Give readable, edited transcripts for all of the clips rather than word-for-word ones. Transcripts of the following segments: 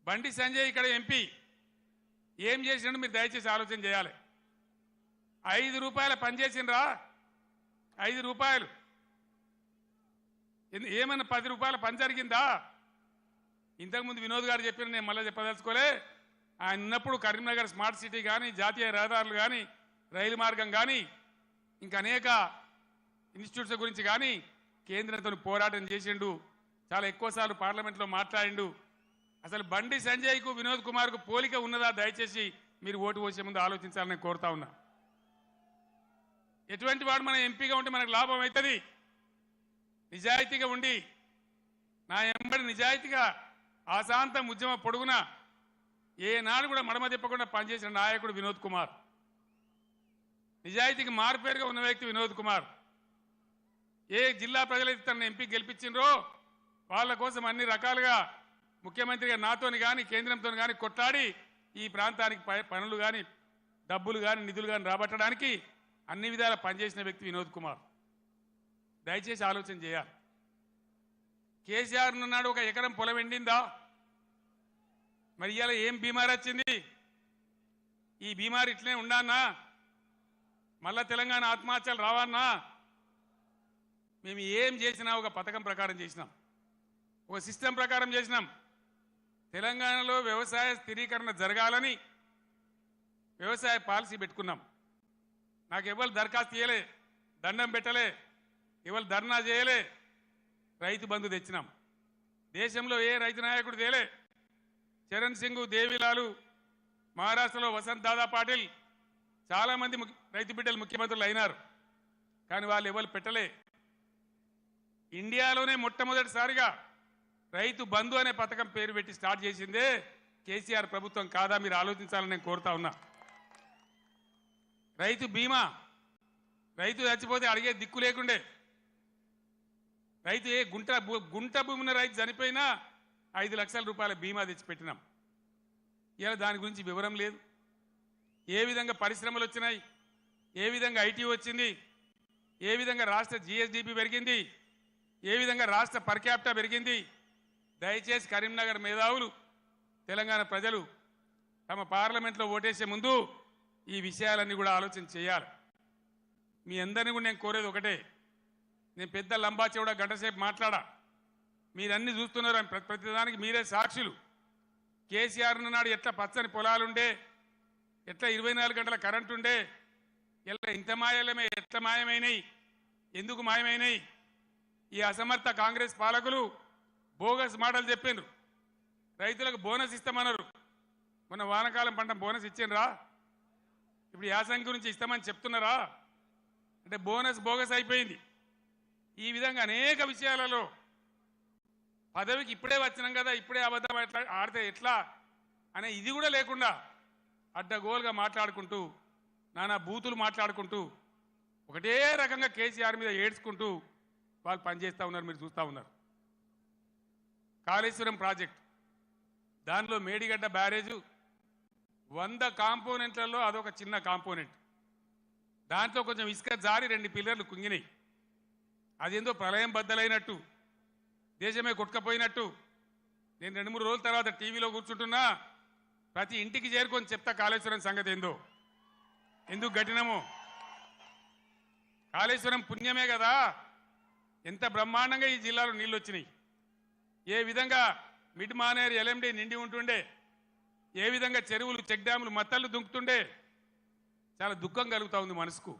బండి సంజయ్ ఇక్కడ ఎంపీ ఏం చేసినట్టు మీరు దయచేసి ఆలోచన చేయాలి. 5 రూపాయల పని చేసిండ్రా? 5 రూపాయలు ఏమన్నా 10 రూపాయల పని జరిగిందా? ఇంతకుముందు వినోద్ గారు చెప్పిన నేను మళ్ళీ చెప్పదలుచుకోలే. ఆయన ఉన్నప్పుడు కరీంనగర్ స్మార్ట్ సిటీ కానీ, జాతీయ రహదారులు కానీ, రైలు మార్గం కానీ, ఇంకా అనేక ఇన్స్టిట్యూట్స్ గురించి కానీ కేంద్రంతో పోరాటం చేసిండు. చాలా ఎక్కువసార్లు పార్లమెంట్లో మాట్లాడిండు. అసలు బండి సంజయ్కు వినోద్ కుమార్కు పోలిక ఉన్నదా? దయచేసి మీరు ఓటు పోసే ముందు ఆలోచించాలని కోరుతా ఉన్నా. ఎటువంటి వాడు మన ఎంపీగా ఉంటే మనకు లాభం అవుతుంది? నిజాయితీగా ఉండి నా ఎంబడి నిజాయితీగా ఆశాంతం ఉద్యమ పొడుగున ఏనాడు కూడా మడమ తిప్పకుండా పనిచేసిన నాయకుడు వినోద్ కుమార్. నిజాయితీకి మారుపేరుగా ఉన్న వ్యక్తి వినోద్ కుమార్. ఏ జిల్లా ప్రజలైతే తన ఎంపీ గెలిపించిండ్రో వాళ్ళ కోసం అన్ని రకాలుగా ముఖ్యమంత్రిగా నాతోని కానీ కేంద్రంతో కానీ కొట్లాడి ఈ ప్రాంతానికి పనులు కానీ డబ్బులు కానీ నిధులు కానీ రాబట్టడానికి అన్ని విధాలా పనిచేసిన వ్యక్తి వినోద్ కుమార్. దయచేసి ఆలోచన చేయాలి. కేసీఆర్ నాడు 1 ఎకరం పొలం ఎండిందా? మరి ఇవాళ ఏం బీమారు వచ్చింది? ఈ బీమారు ఇట్లనే ఉండానా? మళ్ళా తెలంగాణ ఆత్మహత్యలు రావన్నా? మేము ఏం చేసినా ఒక పథకం ప్రకారం చేసినాం, ఒక సిస్టమ్ ప్రకారం చేసినాం. తెలంగాణలో వ్యవసాయ స్థిరీకరణ జరగాలని వ్యవసాయ పాలసీ పెట్టుకున్నాం. నాకు ఎవరు దరఖాస్తు చేయలే, దండం పెట్టలే, ఎవరు ధర్నా చేయలే. రైతు బంధు తెచ్చినాం. దేశంలో ఏ రైతు నాయకుడు తేలే. చరణ్ సింగ్, దేవిలాలు, మహారాష్ట్రలో వసంత్ దాదా పాటిల్, చాలామంది రైతు బిడ్డలు ముఖ్యమంత్రులు అయినారు. కానీ వాళ్ళు ఎవరు పెట్టలే. ఇండియాలోనే మొట్టమొదటిసారిగా రైతు బంధు అనే పథకం పేరు పెట్టి స్టార్ట్ చేసిందే కేసీఆర్ ప్రభుత్వం కాదా? మీరు ఆలోచించాలని నేను కోరుతా ఉన్నా. రైతు బీమా, రైతు చచ్చిపోతే అడిగే దిక్కు లేకుండే. రైతు గుంట భూమిన రైతు చనిపోయినా 5 లక్షల రూపాయల బీమా తెచ్చిపెట్టినాం. ఇలా దాని గురించి వివరం లేదు. ఏ విధంగా పరిశ్రమలు వచ్చినాయి, ఏ విధంగా ఐటీ వచ్చింది, ఏ విధంగా రాష్ట్ర జిఎస్డిపి పెరిగింది, ఏ విధంగా రాష్ట్ర పర్ క్యాపిటా పెరిగింది. దయచేసి కరీంనగర్ మేధావులు, తెలంగాణ ప్రజలు తమ పార్లమెంట్లో ఓటేసే ముందు ఈ విషయాలన్నీ కూడా ఆలోచన చేయాలి. మీ అందరినీ కూడా నేను కోరేది ఒకటే. నేను పెద్ద లంబా చెవుడా గంటసేపు మాట్లాడా, మీరన్నీ చూస్తున్నారు. ప్రతిదానికి మీరే సాక్షులు. కేసీఆర్ నాడు ఎట్లా పచ్చని పొలాలుండే, ఎట్లా 24 గంటల కరెంటు ఉండే, ఎట్లా ఇంత మాయలమే, ఎట్లా మాయమైనాయి, ఎందుకు మాయమైనాయి? ఈ అసమర్థ కాంగ్రెస్ పాలకులు బోగస్ మాటలు చెప్పిండ్రు. రైతులకు బోనస్ ఇస్తామన్నారు. మొన్న వానకాలం పంట బోనస్ ఇచ్చిండ్రా? ఇప్పుడు యాసంగి గురించి ఇస్తామని చెప్తున్నారా? అంటే బోనస్ బోగస్ అయిపోయింది. ఈ విధంగా అనేక విషయాలలో పదవికి ఇప్పుడే వచ్చినాం కదా, ఇప్పుడే అబద్ధం ఎట్లా ఆడితే ఎట్లా అనే ఇది కూడా లేకుండా అడ్డగోలుగా మాట్లాడుకుంటూ, నానా బూతులు మాట్లాడుకుంటూ, ఒకటే రకంగా కేసీఆర్ మీద ఏడ్చుకుంటూ వాళ్ళు పనిచేస్తూ ఉన్నారు. మీరు చూస్తూ ఉన్నారు. కాళేశ్వరం ప్రాజెక్ట్, దానిలో మేడిగడ్డ బ్యారేజు 100 కాంపోనెంట్లలో అదొక చిన్న కాంపోనెంట్. దాంట్లో కొంచెం ఇసుక జారి 2 పిల్లర్లు కుంగినాయి. అదేందో ప్రళయం బద్దలైనట్టు, దేశమే కొట్టుకపోయినట్టు. నేను 2-3 రోజుల తర్వాత టీవీలో కూర్చుంటున్నా, ప్రతి ఇంటికి చేరుకొని చెప్తా కాళేశ్వరం సంగతి ఏందో, ఎందుకు గట్టినమో. కాళేశ్వరం పుణ్యమే కదా, ఎంత బ్రహ్మాండంగా ఈ జిల్లాలో నీళ్ళు వచ్చినాయి. ఏ విధంగా మిడ్ మానేరు ఎల్ఎండి నిండి ఉంటుండే, ఏ విధంగా చెరువులు చెక్ డ్యాములు మత్తళ్ళు దుంకుతుండే. చాలా దుఃఖం కలుగుతూ ఉంది మనసుకు.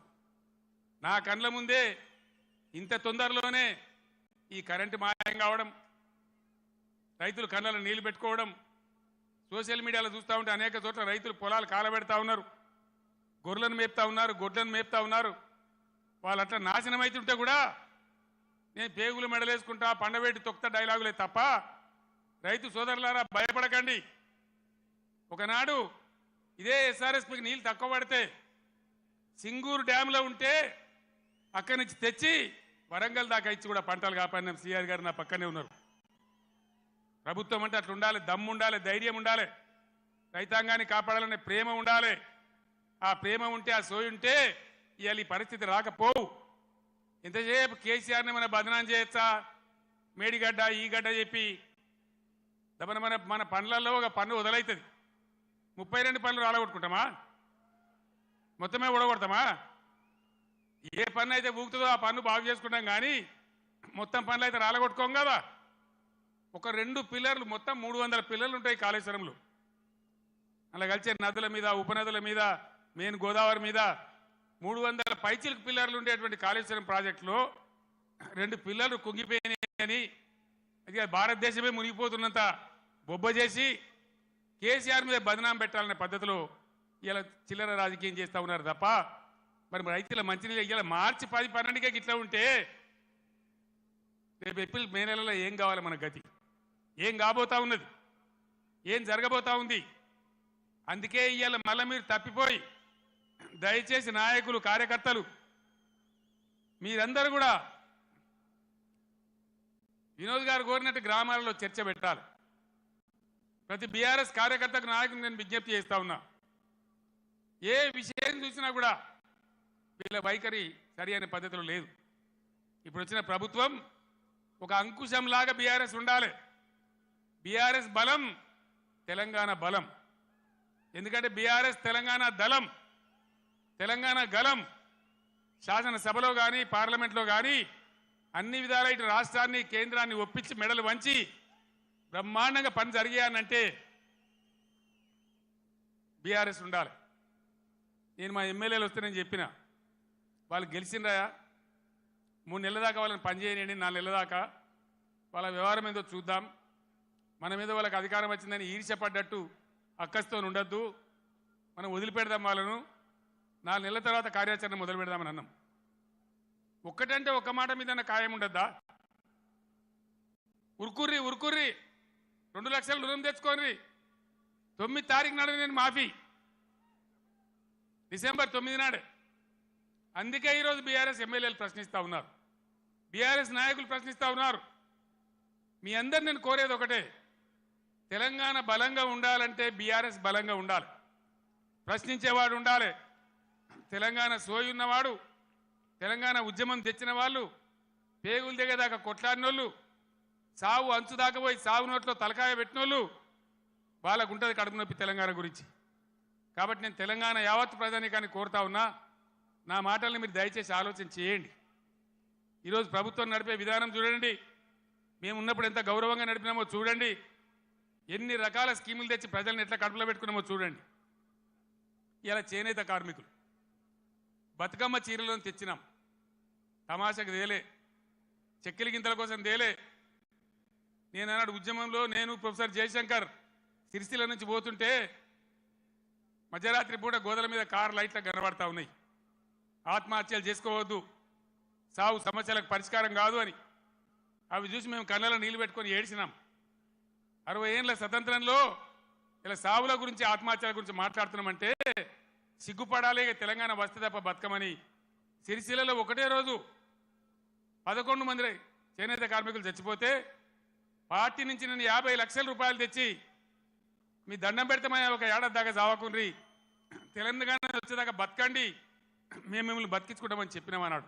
నా కండ్ల ముందే ఇంత తొందరలోనే ఈ కరెంటు మాయం కావడం, రైతులు కళ్ళలో నీళ్లు పెట్టుకోవడం, సోషల్ మీడియాలో చూస్తూ ఉంటే అనేక చోట్ల రైతులు పొలాలు కాలబెడతా ఉన్నారు, గొర్రెలను మేపుతా ఉన్నారు, గొడ్లను మేపుతా ఉన్నారు. వాళ్ళు అట్లా నాశనం అవుతుంటే కూడా నేను పేగులు మెడలేసుకుంటా, పండవేటి తొక్త డైలాగులే తప్ప, రైతు సోదరులారా భయపడకండి. ఒకనాడు ఇదే ఎస్ఆర్ఎస్పీకి నీళ్ళు తక్కువ పడితే సింగూరు డ్యాంలో ఉంటే అక్కడి నుంచి తెచ్చి వరంగల్ దాకా ఇచ్చి కూడా పంటలు కాపాడినాం. సిఆర్ గారు నా పక్కనే ఉన్నారు. ప్రభుత్వం అంటే అట్లా ఉండాలి, దమ్ము ఉండాలి, ధైర్యం ఉండాలి, రైతాంగాన్ని కాపాడాలనే ప్రేమ ఉండాలి. ఆ ప్రేమ ఉంటే, ఆ సోయి ఉంటే ఇవాళ ఈ పరిస్థితి రాకపోవు. ఎంతసేపు కేసీఆర్ని మన బదనాం చేయొచ్చా, మేడిగడ్డ ఈ గడ్డ చెప్పి మన మన మన పనులలో ఒక పన్ను వదలవుతుంది 32 పనులు రాలగొట్టుకుంటామా మొత్తమే ఊడగొడతామా ఏ పన్ను అయితే ఊగుతుందో ఆ పన్ను బాగు చేసుకుంటాం కానీ మొత్తం పనులు అయితే రాలగొట్టుకోం కదా ఒక 2 పిల్లర్లు మొత్తం 300 పిల్లర్లు ఉంటాయి కాళేశ్వరంలో అలా కలిసే నదుల మీద ఉపనదుల మీద మెయిన్ గోదావరి మీద 300 పైచిలకు పిల్లర్లు ఉండేటువంటి కాళేశ్వరం ప్రాజెక్టులో 2 పిల్లర్లు కుంగిపోయినాయని అది భారతదేశమే మునిగిపోతున్నంత బొబ్బ చేసి కేసీఆర్ మీద బదనాం పెట్టాలనే పద్ధతిలో ఇలా చిల్లర రాజకీయం చేస్తూ ఉన్నారు తప్ప మరి రైతుల మంచినీళ్ళు ఇలా మార్చి 10, 12కే ఇట్లా ఉంటే రేపు ఏప్రిల్ మే నెలలో ఏం కావాలి మన గతి ఏం కాబోతా ఉన్నది ఏం జరగబోతా ఉంది అందుకే ఇవాళ మళ్ళీ మీరు తప్పిపోయి దయచేసి నాయకులు కార్యకర్తలు మీరందరూ కూడా వినోద్ గారు కోరినట్టు గ్రామాలలో చర్చ పెట్టాలి ప్రతి బీఆర్ఎస్ కార్యకర్తకు నాయకులు నేను విజ్ఞప్తి చేస్తా ఉన్నా ఏ విషయం చూసినా కూడా వీళ్ళ వైఖరి సరి అయిన పద్ధతిలో లేదు ఇప్పుడు వచ్చిన ప్రభుత్వం ఒక అంకుశంలాగా బీఆర్ఎస్ ఉండాలి బీఆర్ఎస్ బలం తెలంగాణ బలం ఎందుకంటే బీఆర్ఎస్ తెలంగాణ దళం తెలంగాణ గలం శాసనసభలో కానీ పార్లమెంట్లో కానీ అన్ని విధాల ఇటు రాష్ట్రాన్ని కేంద్రాన్ని ఒప్పించి మెడలు వంచి బ్రహ్మాండంగా పని జరిగాయనంటే బీఆర్ఎస్ ఉండాలి నేను మా ఎమ్మెల్యేలు వస్తే నేను చెప్పిన వాళ్ళు గెలిచిండ్రా 3 నెలల దాకా వాళ్ళని పనిచేయనండి 4 నెలల దాకా వాళ్ళ వ్యవహారం ఏదో చూద్దాం మన మీద వాళ్ళకి అధికారం వచ్చిందని ఈర్ష్యపడ్డట్టు అక్కస్తో ఉండొద్దు మనం వదిలిపెడదాం వాళ్ళను 4 నెలల తర్వాత కార్యాచరణ మొదలు పెడదామని అన్నాం ఒక్కటంటే ఒక్క మాట మీద ఖాయం ఉండద్దా ఉరుకుర్రి 2 లక్షలు రుణం తెచ్చుకోండి 9 తారీఖు నాడు నేను మాఫీ డిసెంబర్ 9 నాడే అందుకే ఈరోజు బీఆర్ఎస్ ఎమ్మెల్యేలు ప్రశ్నిస్తూ ఉన్నారు బీఆర్ఎస్ నాయకులు ప్రశ్నిస్తూ ఉన్నారు మీ అందరు నేను కోరేది ఒకటే తెలంగాణ బలంగా ఉండాలంటే బీఆర్ఎస్ బలంగా ఉండాలి ప్రశ్నించేవాడు ఉండాలి తెలంగాణ సోయి ఉన్నవాడు తెలంగాణ ఉద్యమం తెచ్చిన వాళ్ళు పేగులు దిగేదాకా కొట్లాడినోళ్ళు సావు అంచు దాకా పోయి సాగు నోట్లో తలకాయ పెట్టినోళ్ళు వాళ్ళకు ఉంటుంది కడుపు నొప్పి తెలంగాణ గురించి కాబట్టి నేను తెలంగాణ యావత్ ప్రజానీకాన్ని కోరుతా ఉన్నా నా మాటల్ని మీరు దయచేసి ఆలోచన చేయండి ఈరోజు ప్రభుత్వం నడిపే విధానం చూడండి మేము ఉన్నప్పుడు ఎంత గౌరవంగా నడిపినామో చూడండి ఎన్ని రకాల స్కీములు తెచ్చి ప్రజలను ఎట్లా కడుపులో పెట్టుకున్నామో చూడండి ఇలా చేనేత కార్మికులు బతుకమ్మ చీరలను తెచ్చినాం తమాషకు తేలే చెక్కిలి గింతల కోసం తేలే నేను అన్నాడు ఉద్యమంలో నేను ప్రొఫెసర్ జయశంకర్ సిరిసిల్ల నుంచి పోతుంటే మధ్యరాత్రి పూట గోదల మీద కార్ లైట్లు కనబడతా ఉన్నాయి ఆత్మహత్యలు చేసుకోవద్దు సాగు సమస్యలకు పరిష్కారం కాదు అని అవి చూసి మేము కళ్ళలో నీళ్లు పెట్టుకొని ఏడ్చినాం 60 ఏళ్ల స్వతంత్రంలో ఇలా సావుల గురించి ఆత్మహత్యల గురించి మాట్లాడుతున్నామంటే సిగ్గుపడాలి తెలంగాణ వస్తే తప్ప బతకమని సిరిసిల్లలో ఒకటే రోజు 11 మంది చేనేత కార్మికులు చచ్చిపోతే పార్టీ నుంచి నేను 50 లక్షల రూపాయలు తెచ్చి మీ దండం పెడతామని ఒక ఏడాది దాకా చావకుండ్రి తెలంగాణ వచ్చేదాకా బతకండి మేము మిమ్మల్ని బతికించుకుంటామని చెప్పినామన్నాడు